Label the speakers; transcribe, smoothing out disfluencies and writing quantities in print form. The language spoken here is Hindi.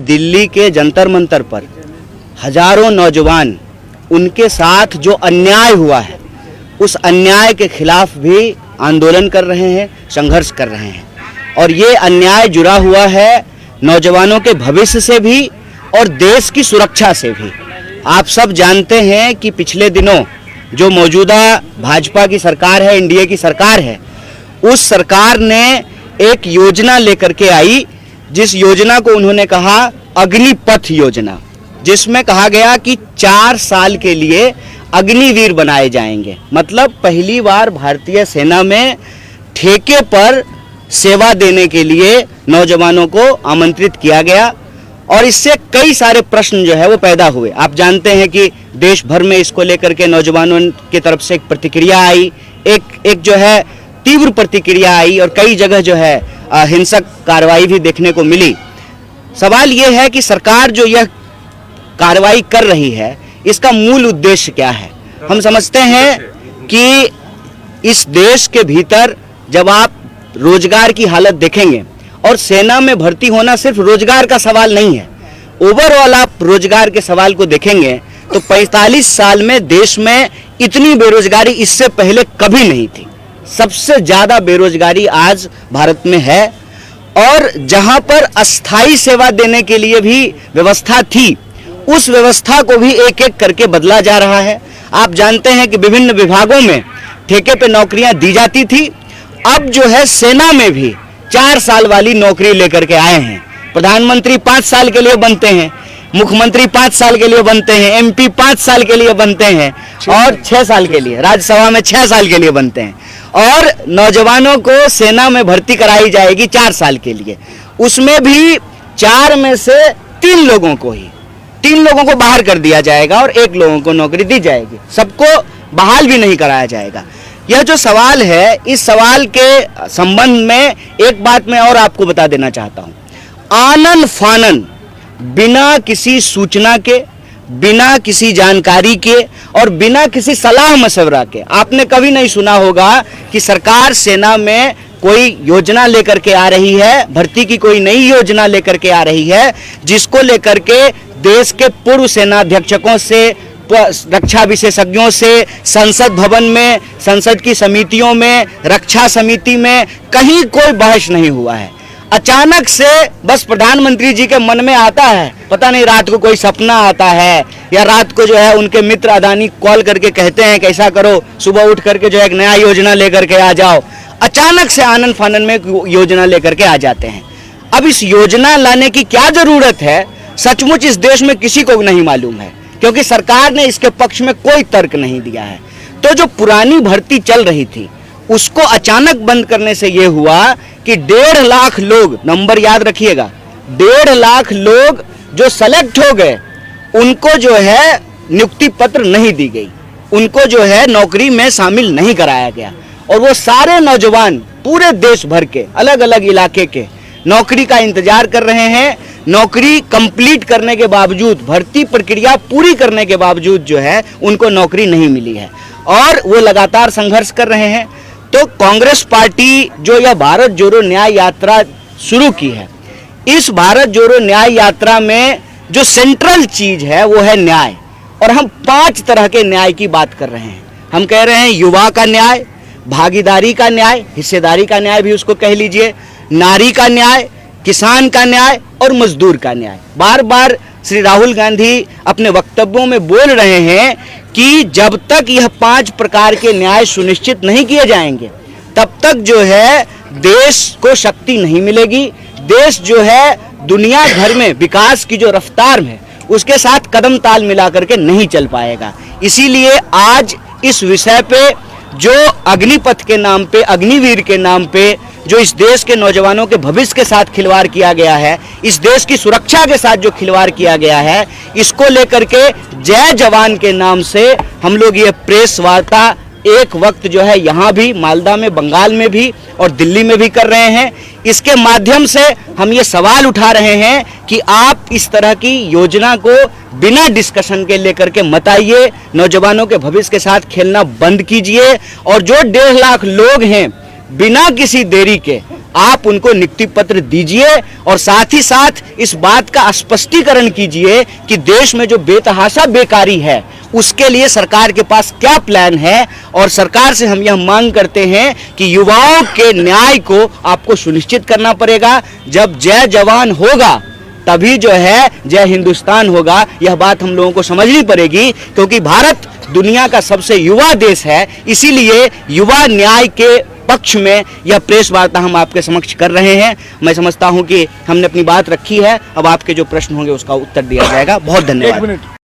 Speaker 1: दिल्ली के जंतर मंतर पर हजारों नौजवान, उनके साथ जो अन्याय हुआ है उस अन्याय के खिलाफ भी आंदोलन कर रहे हैं, संघर्ष कर रहे हैं। और ये अन्याय जुड़ा हुआ है नौजवानों के भविष्य से भी और देश की सुरक्षा से भी। आप सब जानते हैं कि पिछले दिनों जो मौजूदा भाजपा की सरकार है, एनडीए की सरकार है, उस सरकार ने एक योजना लेकर के आई, जिस योजना को उन्होंने कहा अग्निपथ योजना, जिसमें कहा गया कि 4 साल के लिए अग्निवीर बनाए जाएंगे। मतलब पहली बार भारतीय सेना में ठेके पर सेवा देने के लिए नौजवानों को आमंत्रित किया गया और इससे कई सारे प्रश्न जो है वो पैदा हुए। आप जानते हैं कि देश भर में इसको लेकर के नौजवानों की तरफ से एक प्रतिक्रिया आई, एक जो है तीव्र प्रतिक्रिया आई और कई जगह जो है हिंसक कार्रवाई भी देखने को मिली। सवाल ये है कि सरकार जो यह कार्रवाई कर रही है इसका मूल उद्देश्य क्या है। हम समझते हैं कि इस देश के भीतर जब आप रोजगार की हालत देखेंगे, और सेना में भर्ती होना सिर्फ रोजगार का सवाल नहीं है, ओवरऑल आप रोजगार के सवाल को देखेंगे तो 45 साल में देश में इतनी बेरोजगारी इससे पहले कभी नहीं थी। सबसे ज्यादा बेरोजगारी आज भारत में है और जहां पर अस्थाई सेवा देने के लिए भी व्यवस्था थी, उस व्यवस्था को भी एक एक करके बदला जा रहा है। आप जानते हैं कि विभिन्न विभागों में ठेके पे नौकरियां दी जाती थी, अब जो है सेना में भी 4 साल वाली नौकरी लेकर के आए हैं। प्रधानमंत्री 5 साल के लिए बनते हैं, मुख्यमंत्री 5 साल के लिए बनते हैं, एमपी 5 साल के लिए बनते हैं और 6 साल के लिए, राज्यसभा में 6 साल के लिए बनते हैं। और नौजवानों को सेना में भर्ती कराई जाएगी 4 साल के लिए, उसमें भी 4 में से 3 लोगों को बाहर कर दिया जाएगा और 1 लोगों को नौकरी दी जाएगी, सबको बहाल भी नहीं कराया जाएगा। यह जो सवाल है, इस सवाल के संबंध में एक बात मैं और आपको बता देना चाहता हूं। आनन फानन बिना किसी सूचना के, बिना किसी जानकारी के और बिना किसी सलाह मशवरा के, आपने कभी नहीं सुना होगा कि सरकार सेना में कोई योजना लेकर के आ रही है, भर्ती की कोई नई योजना लेकर के आ रही है, जिसको लेकर के देश के पूर्व सेनाध्यक्षकों से, रक्षा विशेषज्ञों से, संसद भवन में, संसद की समितियों में, रक्षा समिति में कहीं कोई बहस नहीं हुआ है। अचानक से बस प्रधानमंत्री जी के मन में आता है, पता नहीं रात को कोई सपना आता है या रात को जो है उनके मित्र अदानी कॉल करके कहते हैं कि ऐसा करो, सुबह उठ करके जो है एक नया योजना लेकर के आ जाओ। अचानक से आनन फानन में योजना लेकर के आ जाते हैं। अब इस योजना लाने की क्या जरूरत है, सचमुच इस देश में किसी को नहीं मालूम है, क्योंकि सरकार ने इसके पक्ष में कोई तर्क नहीं दिया है। तो जो पुरानी भर्ती चल रही थी उसको अचानक बंद करने से यह हुआ कि 1.5 लाख लोग, नंबर याद रखिएगा, 1.5 लाख लोग जो सेलेक्ट हो गए उनको जो है नियुक्ति पत्र नहीं दी गई, उनको जो है नौकरी में शामिल नहीं कराया गया। और वो सारे नौजवान पूरे देश भर के अलग अलग इलाके के नौकरी का इंतजार कर रहे हैं। नौकरी कंप्लीट करने के बावजूद, भर्ती प्रक्रिया पूरी करने के बावजूद जो है उनको नौकरी नहीं मिली है और वो लगातार संघर्ष कर रहे हैं। तो कांग्रेस पार्टी जो यह भारत जोड़ो न्याय यात्रा शुरू की है, इस भारत जोड़ो न्याय यात्रा में जो सेंट्रल चीज है वो है न्याय। और हम 5 तरह के न्याय की बात कर रहे हैं। हम कह रहे हैं युवा का न्याय, भागीदारी का न्याय, हिस्सेदारी का न्याय भी उसको कह लीजिए, नारी का न्याय, किसान का न्याय और मजदूर का न्याय। बार बार श्री राहुल गांधी अपने वक्तव्यों में बोल रहे हैं कि जब तक यह 5 प्रकार के न्याय सुनिश्चित नहीं किए जाएंगे तब तक जो है देश को शक्ति नहीं मिलेगी। देश जो है दुनिया भर में विकास की जो रफ्तार है उसके साथ कदम ताल मिला करके नहीं चल पाएगा। इसीलिए आज इस विषय पे जो अग्निपथ के नाम पे, अग्निवीर के नाम पे जो इस देश के नौजवानों के भविष्य के साथ खिलवाड़ किया गया है, इस देश की सुरक्षा के साथ जो खिलवाड़ किया गया है, इसको लेकर के जय जवान के नाम से हम लोग ये प्रेस वार्ता एक वक्त जो है यहाँ भी, मालदा में, बंगाल में भी और दिल्ली में भी कर रहे हैं। इसके माध्यम से हम ये सवाल उठा रहे हैं कि आप इस तरह की योजना को बिना डिस्कशन के लेकर के मत आइए, नौजवानों के भविष्य के साथ खेलना बंद कीजिए। और जो 1.5 लाख लोग हैं बिना किसी देरी के आप उनको नियुक्ति पत्र दीजिए और साथ ही साथ इस बात का स्पष्टीकरण कीजिए कि देश में जो बेतहाशा बेकारी है उसके लिए सरकार के पास क्या प्लान है। और सरकार से हम यह मांग करते हैं कि युवाओं के न्याय को आपको सुनिश्चित करना पड़ेगा। जब जय जवान होगा तभी जो है जय हिंदुस्तान होगा। यह बात हम लोगों को समझनी पड़ेगी, क्योंकि भारत दुनिया का सबसे युवा देश है। इसीलिए युवा न्याय के पक्ष में यह प्रेस वार्ता हम आपके समक्ष कर रहे हैं। मैं समझता हूं कि हमने अपनी बात रखी है। अब आपके जो प्रश्न होंगे उसका उत्तर दिया जाएगा। बहुत धन्यवाद।